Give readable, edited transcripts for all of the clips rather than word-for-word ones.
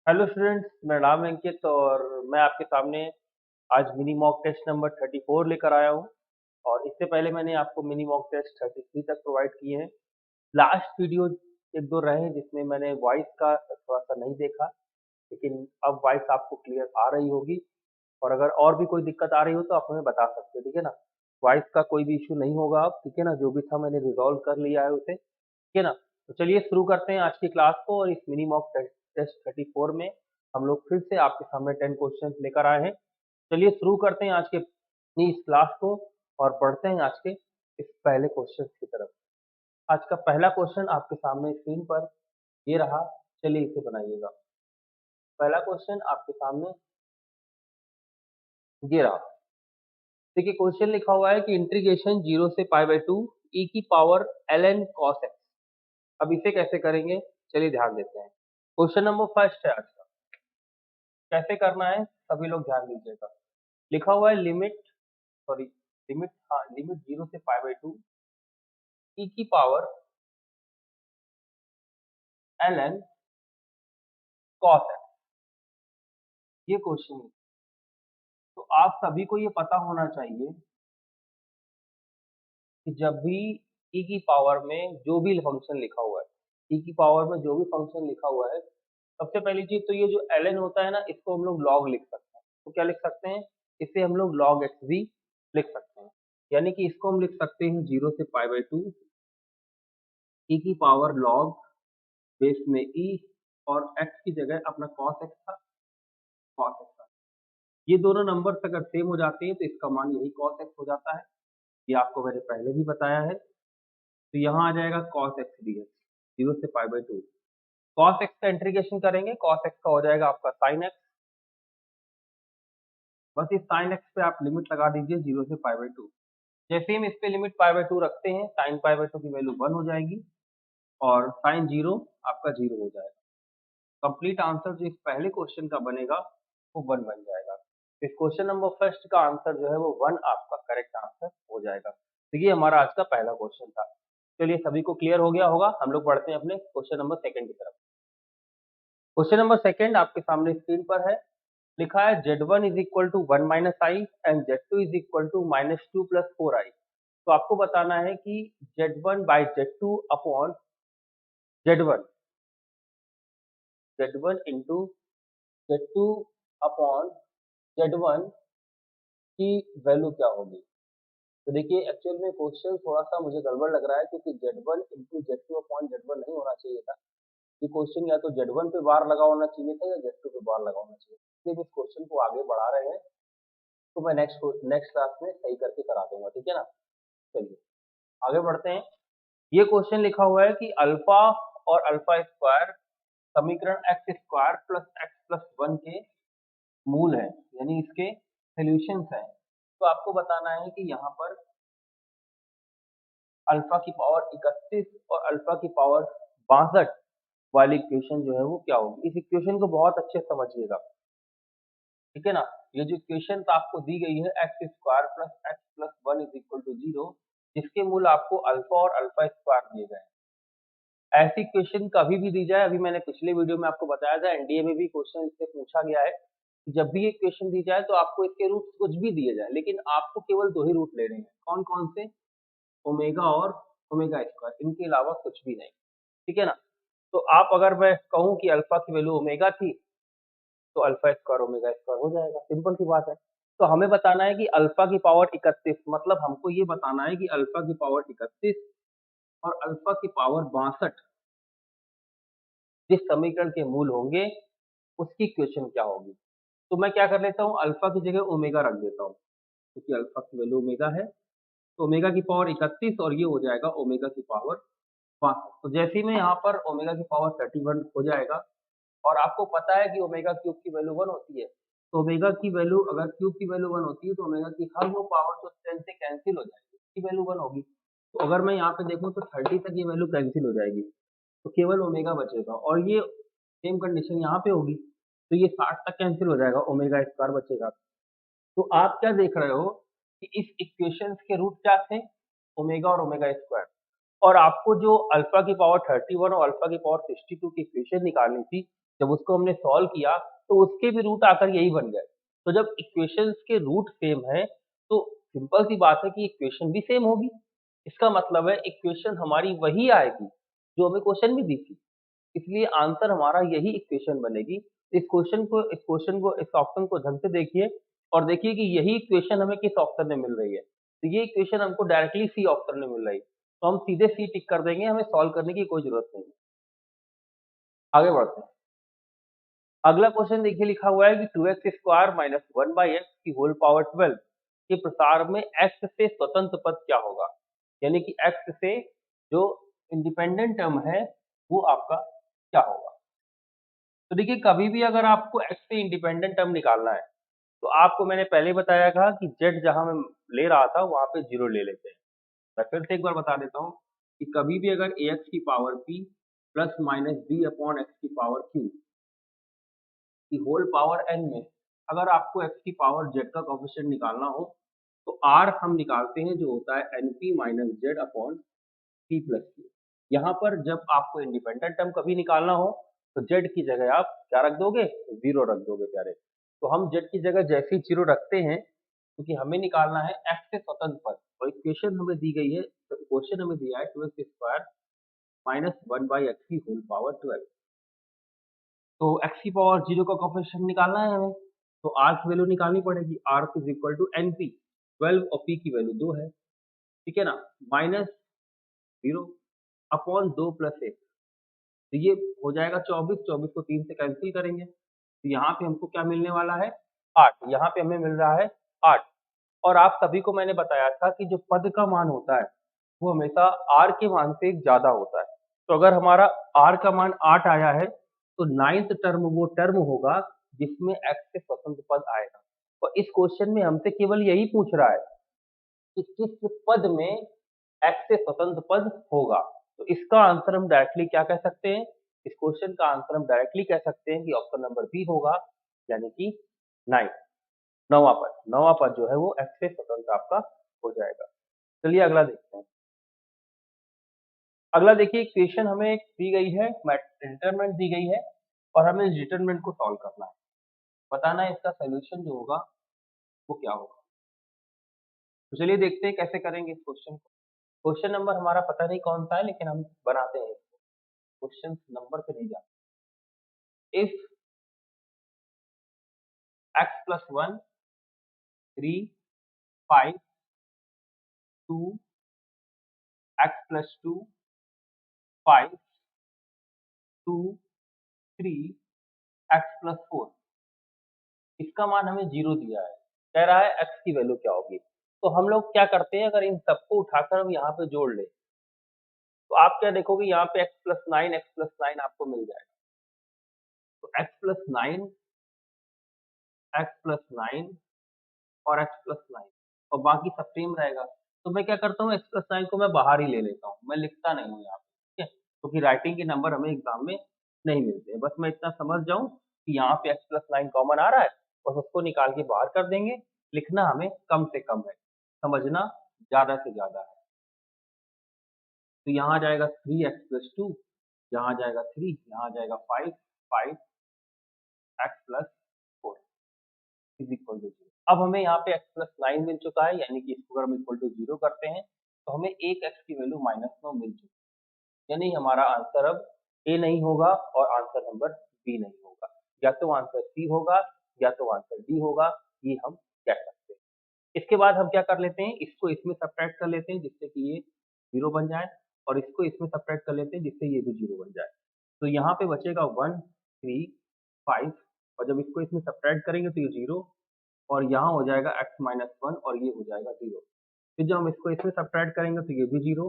Hello students, मेरा नाम है अंकित और मैं आपके सामने आज मिनी मॉक टेस्ट नंबर 34 लेकर आया हूँ। और इससे पहले मैंने आपको मिनी मॉक टेस्ट 33 तक प्रोवाइड किए हैं। लास्ट वीडियो एक दो रहे हैं जिसमें मैंने वॉइस का थोड़ा सा नहीं देखा, लेकिन अब वॉइस आपको क्लियर आ रही होगी। और अगर और भी कोई दिक्कत आ रही हो तो आप हमें बता सकते हो, ठीक है ना। वॉइस का कोई भी इशू नहीं होगा अब, ठीक है ना। जो भी था मैंने रिजॉल्व कर लिया है उसे, ठीक है ना। तो चलिए शुरू करते हैं आज की क्लास को। और इस मिनी मॉक टेस्ट 34 में हम लोग फिर से आपके सामने 10 क्वेश्चन लेकर आए हैं। चलिए शुरू करते हैं आज के अपनी इस क्लास को और बढ़ते हैं आज के इस पहले क्वेश्चन की तरफ। आज का पहला क्वेश्चन आपके सामने स्क्रीन पर ये रहा। चलिए इसे बनाइएगा। पहला क्वेश्चन आपके सामने ये रहा। देखिए क्वेश्चन लिखा हुआ है कि इंटीग्रेशन 0 से पाई बाई 2 ई की पावर ln cos x। अब इसे कैसे करेंगे, चलिए ध्यान देते हैं। क्वेश्चन नंबर फर्स्ट है आज का। कैसे करना है सभी लोग ध्यान दीजिएगा। लिखा हुआ है लिमिट 0 से पाई बाई 2 ई की पावर ln cos x। ये क्वेश्चन है। तो आप सभी को ये पता होना चाहिए कि जब भी ई की पावर में जो भी फंक्शन लिखा हुआ है, ई की पावर में जो भी फंक्शन लिखा हुआ है, सबसे पहली चीज तो ये जो ln होता है ना, इसको हम लोग log लिख सकते हैं। तो क्या लिख सकते हैं, इसे हम लोग log x भी लिख सकते हैं। यानी कि इसको हम लिख सकते हैं 0 से पाई बाई 2 ई की पावर log बेस में ई, और x की जगह अपना cos x था, cos x था। ये दोनों नंबर्स अगर सेम हो जाते हैं तो इसका मान यही cos x हो जाता है। ये आपको मैंने पहले भी बताया है। तो यहाँ आ जाएगा cos x dx 0 से पाई बाई 2। cos x का इंटीग्रेशन करेंगे, cos x का हो जाएगा आपका sin x। बस इस sin x पे आप लिमिट लगा दीजिए 0 से पाई बाई 2। जैसे ही हम इस पे लिमिट पाई बाई 2 रखते हैं, sin पाई बाई 2 की वैल्यू 1 हो जाएगी और sin 0 आपका 0 हो जाएगा। कंप्लीट आंसर जो इस पहले क्वेश्चन का बनेगा वो 1 बन जाएगा। तो इस क्वेश्चन नंबर फर्स्ट का आंसर जो है वो 1 आपका करेक्ट आंसर हो जाएगा। तो ये हमारा आज का पहला क्वेश्चन था। चलिए सभी को क्लियर हो गया होगा। हम लोग बढ़ते हैं अपने क्वेश्चन नंबर सेकंड की तरफ। क्वेश्चन नंबर सेकंड आपके सामने स्क्रीन पर है। लिखा है Z1 is equal to 1 minus i and Z2 is equal to -2 plus 4i। तो आपको बताना है कि Z1 by Z2 upon Z1 into Z2 upon Z1 की वैल्यू क्या होगी। तो देखिए एक्चुअल में क्वेश्चन थोड़ा सा मुझे गड़बड़ लग रहा है, क्योंकि Z1 into Z2 upon Z1 नहीं होना चाहिए था। ये क्वेश्चन या तो Z1 पे बार लगा होना चाहिए था या Z2 पे बार लगा होना चाहिए। इसलिए इस क्वेश्चन को आगे बढ़ा रहे हैं, तो मैं नेक्स्ट क्लास में सही करके करा दूंगा, ठीक है ना। चलिए आगे बढ़ते हैं। ये क्वेश्चन लिखा हुआ है कि अल्फा और अल्फा स्क्वायर समीकरण x square plus x plus 1 के मूल है, यानी इसके सॉल्यूशंस हैं। तो आपको बताना है कि यहाँ पर अल्फा की पावर 31 और अल्फा की पावर 62 वाली इक्वेशन जो है वो क्या होगी। इस इक्वेशन को बहुत अच्छे से समझिएगा, ठीक है ना। ये जो इक्वेशन आपको दी गई है x square plus x plus 1 is equal to 0, जिसके मूल आपको अल्फा और अल्फा स्क्वायर दिए गए हैं। ऐसी क्वेश्चन कभी भी दी जाए, अभी मैंने पिछले वीडियो में आपको बताया था, एनडीए में भी क्वेश्चन इससे पूछा गया है कि जब भी ये क्वेश्चन दी जाए तो आपको इसके रूट कुछ भी दिए जाए, लेकिन आपको केवल दो ही रूट लेने हैं। कौन कौन से, ओमेगा और ओमेगा स्क्वायर, इनके अलावा कुछ भी नहीं, ठीक है ना। तो आप अगर मैं कहूँ कि अल्फा की वैल्यू ओमेगा थी, तो अल्फा स्क्वायर ओमेगा स्क्वायर हो जाएगा, सिंपल सी बात है। तो हमें बताना है कि अल्फा की पावर 31, मतलब हमको ये बताना है कि अल्फा की पावर 31 और अल्फा की पावर 62 जिस समीकरण के मूल होंगे उसकी इक्वेशन क्या होगी। तो मैं क्या कर लेता हूँ, अल्फा की जगह ओमेगा रख देता हूँ, क्योंकि अल्फा की वैल्यू ओमेगा है। तो ओमेगा की पावर 31 और ये हो जाएगा ओमेगा की पावर 62। तो जैसे ही मैं यहाँ पर ओमेगा की पावर 31 हो जाएगा, और आपको पता है कि ओमेगा क्यूब की वैल्यू 1 होती है। तो ओमेगा की वैल्यू अगर क्यूब की वैल्यू 1 होती है तो ओमेगा की हर वो पावर तो 10 से कैंसिल हो जाएगी, इसकी वैल्यू 1 होगी। तो अगर मैं यहाँ पे देखूँ तो 30 तक ये वैल्यू कैंसिल हो जाएगी, तो केवल ओमेगा बचेगा, और ये सेम कंडीशन यहाँ पे होगी, तो ये 60 तक कैंसिल हो जाएगा, ओमेगा स्क्वायर बचेगा। तो आप क्या देख रहे हो कि इस इक्वेशंस के रूट क्या थे, ओमेगा और ओमेगा स्क्वायर। और आपको जो अल्फा की पावर 31 और अल्फा की पावर 62 की इक्वेशन निकालनी थी, जब उसको हमने सॉल्व किया तो उसके भी रूट आकर यही बन गए। तो जब इक्वेशंस के रूट सेम है तो सिंपल सी बात है कि इक्वेशन भी सेम होगी। इसका मतलब है इक्वेशन हमारी वही आएगी जो हमें क्वेश्चन में दी थी। इसलिए आंसर हमारा यही इक्वेशन बनेगी। इस ऑप्शन को ढंग से देखिए और देखिए कि यही इक्वेशन हमें किस ऑप्शन में मिल रही है। तो ये इक्वेशन हमको डायरेक्टली सी ऑप्शन में मिल रही है। तो हम सीधे सी टिक कर देंगे, हमें सॉल्व करने की कोई ज़रूरत नहीं है। आगे बढ़ते हैं। अगला क्वेश्चन देखिए लिखा हुआ है कि 2x² माइनस 1/x की होल पावर 12 के प्रसार में x से स्वतंत्र पद क्या होगा? यानी कि x से जो इंडिपेंडेंट टर्म है वो आपका क्या होगा? तो देखिए कभी भी अगर आपको x से इंडिपेंडेंट टर्म निकालना है तो आपको मैंने पहले बताया था कि z जहाँ मैं ले रहा था वहाँ पे 0 ले लेते हैं। मैं फिर से एक बार बता देता हूँ कि कभी भी अगर ax की power p plus minus b upon x की पावर q की होल पावर n में अगर आपको x की पावर z का कोएफिशिएंट निकालना हो तो r हम निकालते हैं जो होता है np minus z upon p plus q। यहाँ पर जब आपको इंडिपेंडेंट टर्म कभी निकालना हो तो z की जगह आप क्या रख दोगे? 0 रख दोगे प्यारे। तो हम z की जगह जैसे ही 0 रखते हैं क्योंकि हमें निकालना है x से स्वतंत्र पद और इक्वेशन हमें दी गई है, तो क्वेश्चन हमें दिया है 2x² माइनस 1/x की होल पावर 12। तो x की पावर 0 का कोएफिशिएंट निकालना है हमें, तो r की वैल्यू निकालनी पड़ेगी। r is equal to np, 12 और p की वैल्यू 2 है, ठीक है ना? माइनस 0 अपॉन 2 प्लस 1, तो ये हो जाएगा 24, 24 को 3 से कैंसिल करेंगे, तो यहाँ पे हमको क्या मिलने वाला है? 8, यहाँ पे हमें मिल रहा है 8। और आप सभी को मैंने बताया था कि जो पद का मान होता है, वो हमेशा r के मान से ज़्यादा होता है। तो अगर हमारा r का मान 8 आया है, तो 9th टर्म वो टर्म होगा जिसमें x से स्वतंत्र पद आएगा। और इस क्वेश्चन में हमसे केवल यही पूछ रहा है कि किस पद में x से स्वतंत्र पद होगा। तो इसका आंसर हम डायरेक्टली क्या कह सकते हैं? इस क्वेश्चन का आंसर हम डायरेक्टली कह सकते हैं कि ऑप्शन नंबर बी होगा, यानी कि 9, 9वां पद जो है वो x से स्वतंत्र आपका हो जाएगा। चलिए अगला देखते हैं। अगला देखिए इक्वेशन हमें दी गई है, डिटरमिनेंट दी गई है और हमें इस डिटरमिनेंट को सॉल्व करना है। बताना है इसका सॉल्यूशन जो होगा वो क्या होगा। तो चलिए देखते हैं कैसे करेंगे इस क्वेश्चन को। क्वेश्चन नंबर हमारा पता नहीं कौन-सा है लेकिन हम बनाते हैं इसको। क्वेश्चन नंबर पे नहीं जाते। If x plus 1, 3, 5, 2, x plus 2, 5, 2, 3, x plus 4, इसका मान हमें 0 दिया है। कह रहा है x की वैल्यू क्या होगी? तो हम लोग क्या करते हैं, अगर इन सबको उठाकर हम यहाँ पे जोड़ लें, तो आप क्या देखोगे यहाँ पे x plus 9 आपको मिल जाएगा। तो x plus 9, x plus 9 और x plus 9 और बाकी सब सेम रहेगा। तो मैं क्या करता हूँ x plus 9 को मैं बाहर ही ले लेता हूँ, मैं लिखता नहीं हूँ यहाँ पे, ठीक है? क्योंकि राइटिंग के नंबर हमें एग्ज़ाम में नहीं मिलते हैं। बस मैं इतना समझ जाऊँ कि यहाँ पे x plus 9 कॉमन आ रहा है, बस उसको निकाल के बाहर कर देंगे। लिखना हमें कम से कम है, समझना ज़्यादा से ज़्यादा है। तो यहाँ आ जाएगा 3x plus 2, यहाँ आ जाएगा 3, यहाँ आ जाएगा 5, 5 x plus 4 is equal to 0। अब हमें यहाँ पे x प्लस 9 मिल चुका है, यानी कि इसको अगर हम इक्वल टू 0 करते हैं, तो हमें एक x की वैल्यू -9 मिल चुकी है। यानी हमारा आंसर अब A नहीं होगा और आंसर नंबर B नहीं होगा। या तो आंसर C होगा या तो आंसर D होगा, ये हम कह सकते हैं। इसके बाद हम क्या कर लेते हैं, इसको इसमें सब्ट्रैक्ट कर लेते हैं जिससे कि ये 0 बन जाए और इसको इसमें सब्ट्रैक्ट कर लेते हैं जिससे ये भी 0 बन जाए। तो यहाँ पे बचेगा 1, 3, 5 और जब इसको इसमें सब्ट्रैक्ट करेंगे तो ये 0 और यहाँ हो जाएगा x माइनस 1 और ये हो जाएगा 0। फिर जब हम इसको इसमें सब्ट्रैक्ट करेंगे तो ये भी 0,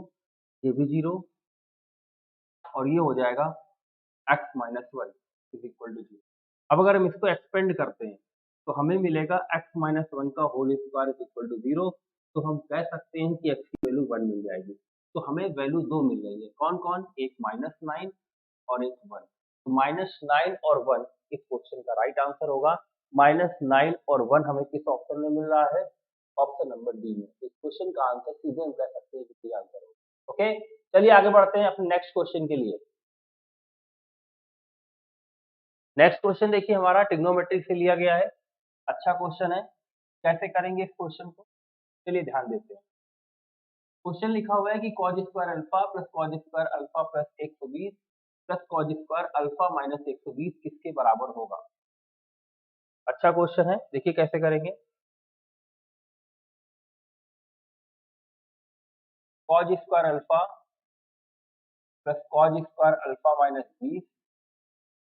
ये भी 0 और ये हो जाएगा x minus 1 is equal to 0। अब अगर हम इसको एक्सपेंड करते हैं, तो हमें मिलेगा x माइनस 1 का whole square is equal to 0, तो हम कह सकते हैं कि x की वैल्यू 1 मिल जाएगी। तो हमें वैल्यू 2 मिल गई है, कौन-कौन? एक -9 और एक 1। तो -9 और 1 इस क्वेश्चन का राइट आंसर होगा। -9 और 1 हमें किस ऑप्शन में मिल रहा है? ऑप्शन नंबर डी में। इस क्वेश्चन का आंसर सीधे हम कह सकते हैं कि डी आंसर होगा। ओके, चलिए आगे बढ़ते हैं अपने नेक्स्ट क्वेश्चन के लिए। नेक्स्ट क्वेश्चन देखिए हमारा ट्रिग्नोमेट्री से लिया गया है। अच्छा क्वेश्चन है, कैसे करेंगे इस क्वेश्चन को, चलिए ध्यान देते हैं। क्वेश्चन लिखा हुआ है कि cos square alpha plus cos square alpha plus 120 plus cos square alpha minus 120 किसके बराबर होगा। अच्छा क्वेश्चन है, देखिए कैसे करेंगे। cos square alpha plus cos square alpha minus 20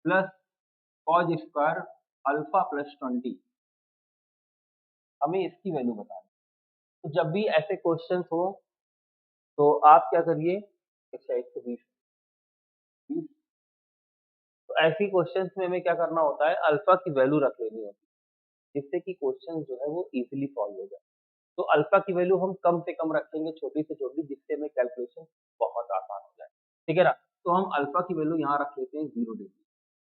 plus cos square alpha plus 20, हमें इसकी वैल्यू बतानी। तो जब भी ऐसे क्वेश्चंस हो तो आप क्या करिए, अच्छा 120 तो ऐसी क्वेश्चंस में हमें क्या करना होता है, अल्फा की वैल्यू रख लेनी होती है जिससे कि क्वेश्चन जो है वो इजीली सॉल्व हो जाए। तो अल्फा की वैल्यू हम कम से कम रखेंगे, छोटी से छोटी, जिससे हमें कैलकुलेशन बहुत आसान हो जाए, ठीक है ना। तो हम अल्फा की वैल्यू यहाँ रख लेते हैं 0 डिग्री।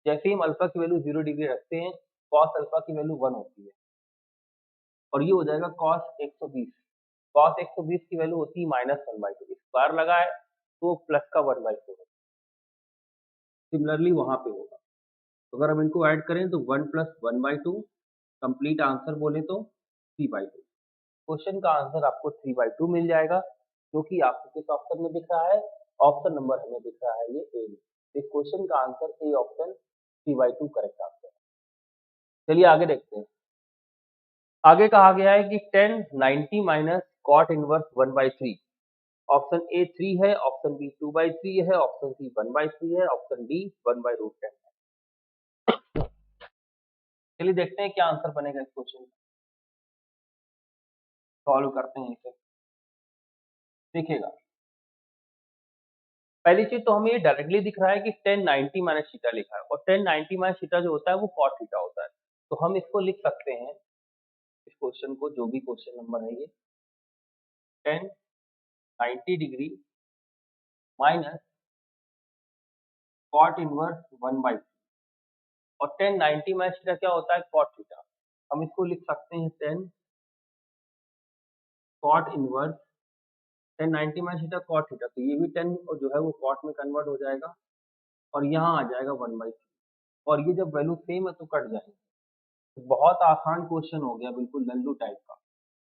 जैसे ही हम अल्फा की वैल्यू 0 डिग्री रखते हैं, कॉस अल्फा की वैल्यू 1 होती है और ये हो जाएगा कॉस 120। कॉस 120 की वैल्यू होती है -1/2, स्क्वायर लगा है तो प्लस का 1/4 सिमिलरली वहां पे होगा। तो अगर हम इनको ऐड करें तो 1 + 1/2, कंप्लीट आंसर बोले तो 3/2। क्वेश्चन का आंसर आपको 3/2 मिल जाएगा, जो कि आपको किस ऑप्शन में दिख रहा है, ऑप्शन नंबर हमें दिख रहा है ये ए में। इस क्वेश्चन का answer A option 3/2 correct answer है। चलिए आगे देखते हैं। आगे कहा गया है कि tan 90 minus cot inverse 1/3। Option A 3 है, ऑप्शन बी 2/3 है, ऑप्शन सी 1/3 है, ऑप्शन डी 1/√10 है। चलिए देखते हैं क्या आंसर बनेगा इस क्वेश्चन का। सॉल्व करते हैं इसे। देखिएगा, पहली चीज तो हमें ये डायरेक्टली दिख रहा है कि tan 90 माइनस थीटा लिखा है और tan 90 माइनस थीटा जो होता है वो cot थीटा होता है। तो हम इसको लिख सकते हैं, इस क्वेश्चन को, जो भी क्वेश्चन नंबर है ये, tan 90 degree minus cot inverse 1/3 और tan 90 माइनस थीटा क्या होता है, cot थीटा। हम इसको लिख सकते हैं tan cot inverse, tan 90 minus theta cot theta, तो ये भी tan और जो है वो cot में कन्वर्ट हो जाएगा और यहाँ आ जाएगा 1/3 और ये जब वैल्यू सेम है तो कट जाएंगे। तो बहुत आसान क्वेश्चन हो गया, बिल्कुल लल्लू टाइप का।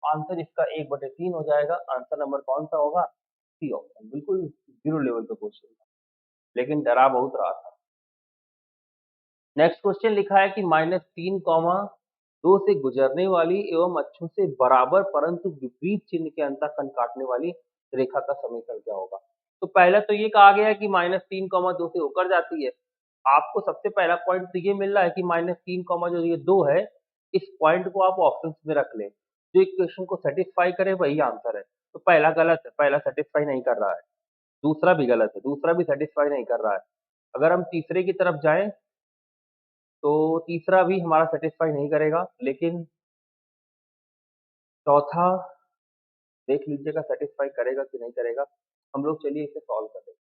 आंसर इसका 1/3 हो जाएगा। आंसर नंबर कौन सा होगा, सी ऑप्शन। बिल्कुल जीरो लेवल का क्वेश्चन था, लेकिन डरा बहुत रहा था। नेक्स्ट क्वेश्चन लिखा है कि -3, 2 से गुजरने वाली एवं अक्षों से बराबर परंतु विपरीत चिन्ह के अंतःखंड काटने वाली रेखा का समीकरण क्या होगा। तो पहले तो ये कहा गया है कि -3, 2 से होकर जाती है। आपको सबसे पहला पॉइंट तो ये मिल रहा है कि -3, जो ये 2 है, इस पॉइंट को आप ऑप्शंस में रख लें। जो इक्वेशन को सेटिस्फाई करे वही आंसर है। तो पहला गलत है, पहला सेटिस्फाई नहीं कर रहा है। दूसरा भी गलत है, दूसरा भी सेटिस्फाई नहीं कर रहा है। अगर हम तीसरे की तरफ जाएँ तो तीसरा भी हमारा सेटिस्फाई नहीं करेगा, लेकिन चौथा देख लीजिएगा सेटिस्फाई करेगा कि नहीं करेगा। हम लोग चलिए इसे सॉल्व कर लेते हैं,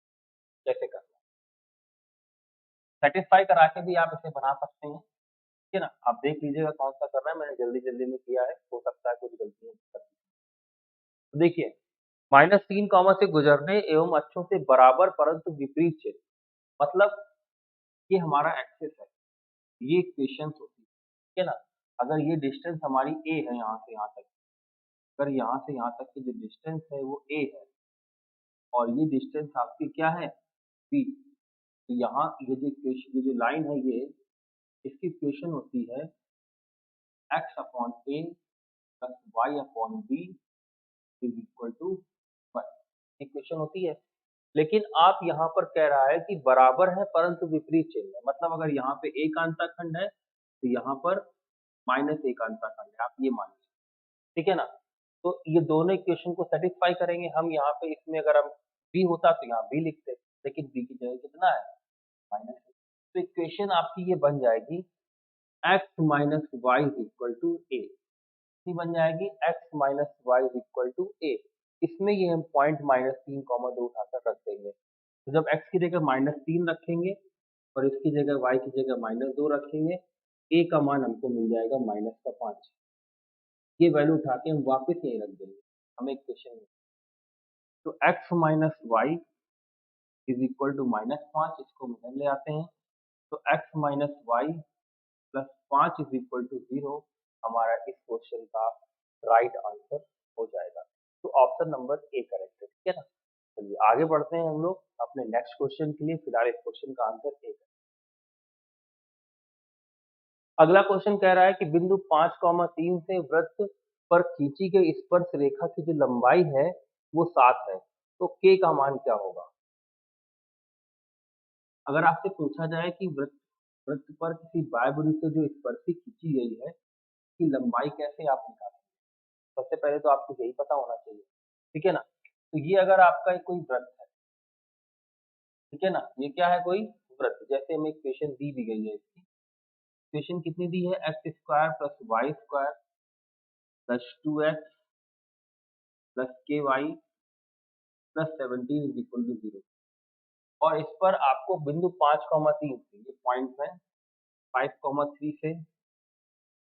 कैसे करना है। सेटिस्फाई करा के भी आप इसे बना सकते हैं, ठीक है ना। आप देख लीजिएगा कौन-सा करना है, मैंने जल्दी-जल्दी में किया है, हो सकता है कुछ गलतियाँ कर दी। तो देखिए, -3, से गुजरने एवं अक्षों से बराबर परंतु विपरीत चिन्ह, मतलब ये हमारा एक्सिस है, ये इक्वेशंस होती है, ठीक है ना। अगर ये डिस्टेंस हमारी ए है यहाँ से यहाँ तक, अगर यहाँ से यहाँ तक की जो डिस्टेंस है वो ए है और ये डिस्टेंस आपकी क्या है, बी। तो यहाँ ये जो लाइन है ये, इसकी इक्वेशन होती है x/a plus y/b is equal to 1, equation होती है। लेकिन आप यहाँ पर कह रहा है कि बराबर है परंतु विपरीत चिन्ह है, मतलब अगर यहाँ पे a का अंतःखंड है तो यहाँ पर -a का अंतःखंड है, आप ये मान लीजिए, ठीक है ना। तो ये दोनों इक्वेशन को सेटिस्फाई करेंगे। हम यहाँ पे, इसमें अगर हम b होता तो यहाँ b लिखते, लेकिन b की जगह कितना है, माइनस। तो इक्वेशन आपकी ये बन जाएगी x minus y is equal to a, कितनी बन जाएगी, x minus y is equal to a. इसमें ये हम पॉइंट -3, 2 उठाकर रख देंगे। तो जब x की जगह -3 रखेंगे और इसकी जगह y की जगह -2 रखेंगे, a का मान हमको मिल जाएगा -5। ये वैल्यू उठा के हम वापस यहीं रख देंगे, हमें इक्वेशन में। तो x minus y is equal to -5, इसको हम इधर ले आते हैं। तो x minus y plus 5 is equal to 0 हमारा इस क्वेश्चन का राइट आंसर हो जाएगा। तो ऑप्शन नंबर ए करेक्ट है, ठीक है ना। चलिए आगे बढ़ते हैं हम लोग अपने नेक्स्ट क्वेश्चन के लिए। फिलहाल इस क्वेश्चन का आंसर ए है। अगला क्वेश्चन कह रहा है कि बिंदु 5,3 से वृत्त पर खींची गई स्पर्श रेखा की जो लंबाई है वो 7 है, तो k का मान क्या होगा। अगर आपसे पूछा जाए कि वृत्त वृत्त पर किसी बाह्य से जो स्पर्शी खींची गई है की लंबाई कैसे आप निकालेंगे। सबसे पहले तो आपको यही पता होना चाहिए, ठीक है ना। तो ये अगर आपका कोई वृत्त है, ठीक है ना, ये क्या है कोई वृत्त। जैसे हमें इक्वेशन दी दी गई है, इसकी इक्वेशन कितनी दी है, x square plus y square plus 2x plus k y plus 17 is equal to 0। और इस पर आपको बिंदु 5,3 से ये पॉइंट है 5,3 से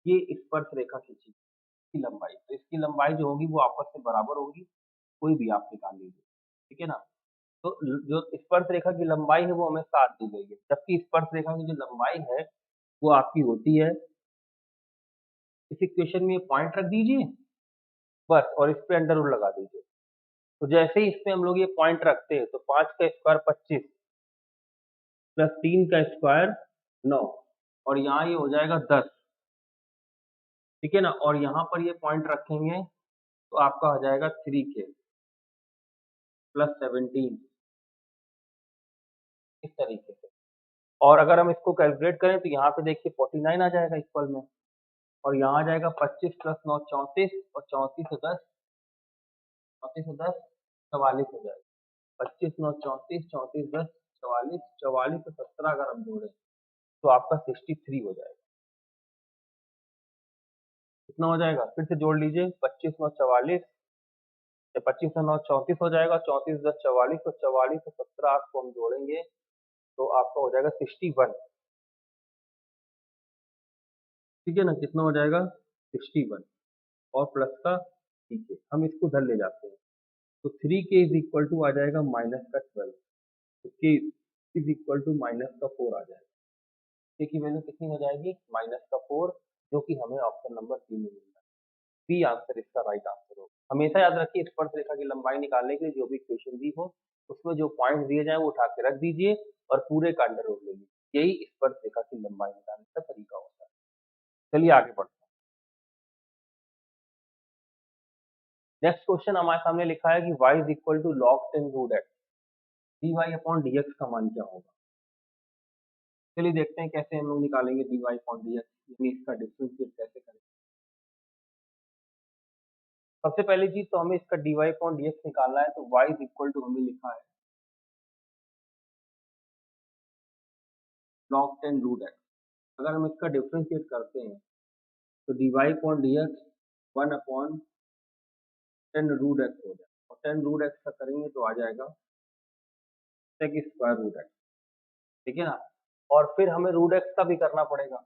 ये स्पर्श रेखा खींची इसकी लंबाई, तो इसकी लंबाई जो होगी वो आपस में बराबर होगी, कोई भी आप निकाल लीजिए, ठीक है ना। तो जो स्पर्श रेखा की लंबाई है वो हमें 7 दी गई है, जबकि स्पर्श रेखा की जो लंबाई है वो आपकी होती है, इस इक्वेशन में पॉइंट रख दीजिए बस और इस पे अंडर रूट लगा दीजिए। तो जैसे ही इसमें हम लोग ये पॉइंट रखते हैं तो 5 का स्क्वायर 25 प्लस 3 का स्क्वायर 9 और यहाँ ये हो जाएगा 10, ठीक है ना। और यहाँ पर ये पॉइंट रखेंगे तो आपका हो जाएगा 3k प्लस 17 इस तरीके से। और अगर हम इसको कैलकुलेट करें तो यहाँ पे देखिए 49 आ जाएगा इक्वल में, और यहाँ आ जाएगा 25 प्लस 9 34 और 34 से 10 44 हो जाएगा। 25 9 34 34 10 44 44 से 17 अगर हम जोड़ें तो आपका 63 हो जाएगा। कितना हो जाएगा फिर से जोड़ लीजिए, 25 9 44 या 25 से 9 34 हो जाएगा, 34 10 44 और 44 से 17 आपको हम जोड़ेंगे तो आपका हो जाएगा 61, ठीक है ना। कितना हो जाएगा 61 और प्लस का ठीक है, हम इसको उधर ले जाते हैं तो 3k इज इक्वल टू आ जाएगा माइनस का 12, तो k is equal to minus का 4 आ जाएगा। k की वैल्यू कितनी हो जाएगी माइनस का 4, जो कि हमें ऑप्शन नंबर बी में मिल रहा है। बी आंसर इसका राइट आंसर होगा। हमेशा याद रखिए स्पर्श रेखा की लंबाई निकालने के लिए जो भी इक्वेशन दी हो उसमें जो पॉइंट दिए जाए वो उठा के रख दीजिए और पूरे का अंडर रूट ले लीजिए, यही स्पर्श रेखा की लंबाई निकालने का तरीका होता है। चलिए आगे बढ़ते हैं। नेक्स्ट क्वेश्चन हमारे सामने लिखा है कि y is equal to log 10 root x, dy upon dx का मान क्या होगा। चलिए देखते हैं कैसे हम लोग निकालेंगे dy अपॉन dx, यानी इसका डिफरेंशिएट कैसे करें। सबसे पहली चीज तो हमें इसका dy अपॉन dx निकालना है, तो y इज इक्वल टू हमें लिखा है log 10 रूट x। अगर हम इसका डिफरेंशिएट करते हैं तो dy upon dx 1 upon 10 root x हो जाएगा, और 10 रूट x का करेंगे तो आ जाएगा sec स्क्वायर रूट x, ठीक है ना। और फिर हमें रूट x का भी करना पड़ेगा,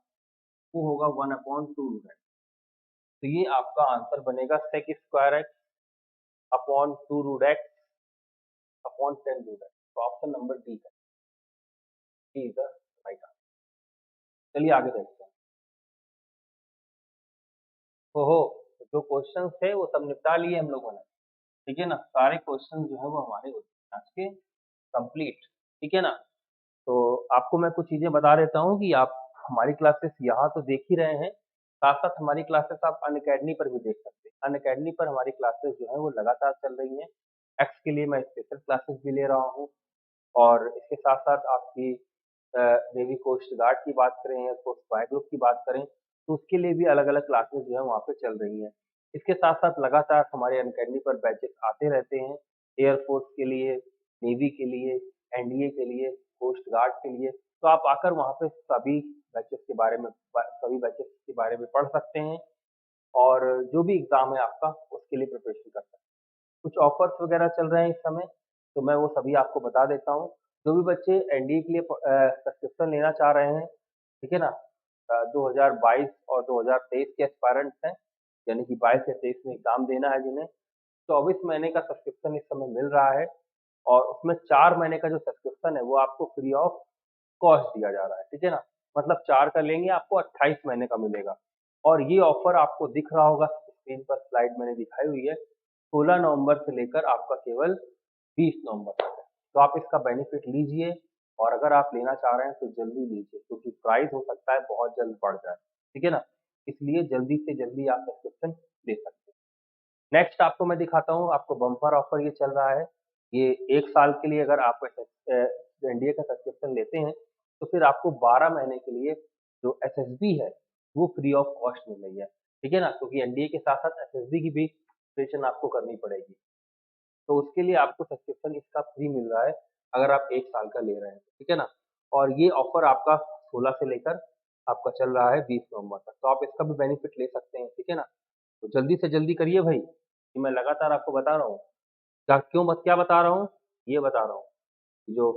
वो होगा 1 अपॉन 2 रूट x। तो ये आपका आंसर बनेगा sec square x upon 2 root x upon 10 root x। तो ऑप्शन नंबर डी का D is the right answer. चलिए आगे देखते हैं। ओहो, जो क्वेश्चन थे वो सब निपटा लिए हम लोगों ने, ठीक है ना। सारे क्वेश्चन जो है वो हमारे होते हैं आज के कंप्लीट, ठीक है ना। तो आपको मैं कुछ चीजें बता देता हूँ कि आप हमारी क्लासेस यहाँ तो देख ही रहे हैं, साथ साथ हमारी क्लासेस आप अनअकैडमी पर भी देख सकते हैं। अनअकैडमी पर हमारी क्लासेस जो है वो लगातार चल रही हैं। एक्स के लिए मैं स्पेशल क्लासेस भी ले रहा हूँ, और इसके साथ साथ आपकी नेवी कोस्ट गार्ड की बात करें या कोस्ट स्पाई ग्रुप की बात करें तो उसके लिए भी अलग अलग क्लासेस जो है वहाँ पे चल रही हैं। इसके साथ साथ लगातार हमारे अनअकैडमी पर बैचेस आते रहते हैं, एयरफोर्स के लिए, नेवी के लिए, एनडीए के लिए, कोस्ट गार्ड के लिए। तो आप आकर वहाँ पे सभी बैचेस के बारे में पढ़ सकते हैं, और जो भी एग्ज़ाम है आपका उसके लिए प्रिपरेशन कर सकते हैं। कुछ ऑफर्स वगैरह चल रहे हैं इस समय, तो मैं वो सभी आपको बता देता हूँ। जो भी बच्चे एनडीए के लिए सब्सक्रिप्शन लेना चाह रहे हैं, ठीक है ना, 2022 और 2023 के एस्पायरेंट्स हैं, यानी कि 22 या 23 में एग्ज़ाम देना है जिन्हें, 24 महीने का सब्सक्रिप्शन इस समय मिल रहा है, और उसमें 4 महीने का जो सब्सक्रिप्शन है वो आपको फ्री ऑफ कॉस्ट दिया जा रहा है, ठीक है ना? मतलब 4 का लेंगे आपको 28 महीने का मिलेगा और ये ऑफ़र आपको दिख रहा होगा स्क्रीन पर स्लाइड मैंने दिखाई हुई है, 16 नवंबर से लेकर आपका केवल 20 नवंबर तक है। तो आप इसका बेनिफिट लीजिए और अगर आप लेना चाह रहे हैं तो जल्दी लीजिए क्योंकि प्राइस हो सकता है बहुत जल्द बढ़ जाए, ठीक है ना? इसलिए जल्दी से जल्दी आप सब्सक्रिप्शन ले सकते हैं। नेक्स्ट आपको मैं दिखाता हूँ, आपको बम्पर ऑफर ये चल रहा है। ये 1 साल के लिए अगर आप एनडीए का सब्सक्रिप्शन लेते हैं, तो फिर आपको 12 महीने के लिए जो एसएसबी है, वो फ्री ऑफ कॉस्ट मिल रही है। ठीक है ना? क्योंकि एनडीए के साथ-साथ एसएसबी की भी प्रिपरेशन आपको करनी पड़ेगी। तो उसके लिए आपको सब्सक्रिप्शन इसका फ्री मिल रहा है, अगर आप 1 साल का ले रहे हैं, ठीक है ना? और ये ऑफर आपका 16 से लेकर आपका चल रहा है 20 नवंबर तक, तो आप इसका भी बेनिफिट ले सकते हैं, ठीक है ना? तो जल्दी से जल्दी करिए भाई, कि मैं लगातार आपको बता रहा हूँ। क्या बता रहा हूँ? ये बता रहा हूँ, जो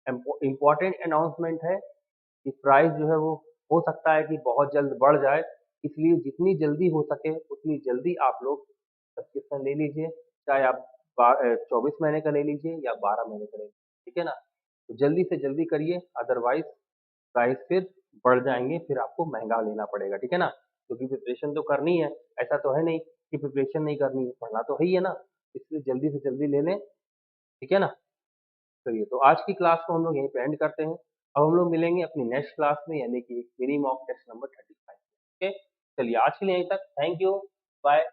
इम्पोर्टेंट अनाउंसमेंट है कि प्राइस जो है वो हो सकता है कि बहुत जल्द बढ़ जाए, इसलिए जितनी जल्दी हो सके उतनी जल्दी आप लोग सब्सक्रिप्शन ले लीजिए, चाहे आप 24 महीने का ले लीजिए या 12 महीने का ले लीजिए, ठीक है ना? तो जल्दी से जल्दी करिए अदरवाइज़ प्राइस फिर बढ़ जाएँगे, फिर आपको महँगा लेना पड़ेगा, ठीक है ना? क्योंकि प्रिपरेशन तो करनी है, ऐसा तो है नहीं कि प्रिपरेशन नहीं करनी है, पढ़ना तो है ही है ना? इसलिए जल्दी से जल्दी ले लें, ठीक है ना? चलिए, तो आज की क्लास को हम लोग यहीं पे एंड करते हैं। अब हम लोग मिलेंगे अपनी नेक्स्ट क्लास में यानी कि mini mock test number 35 okay? चलिए आज के लिए यहीं तक। Thank you, bye.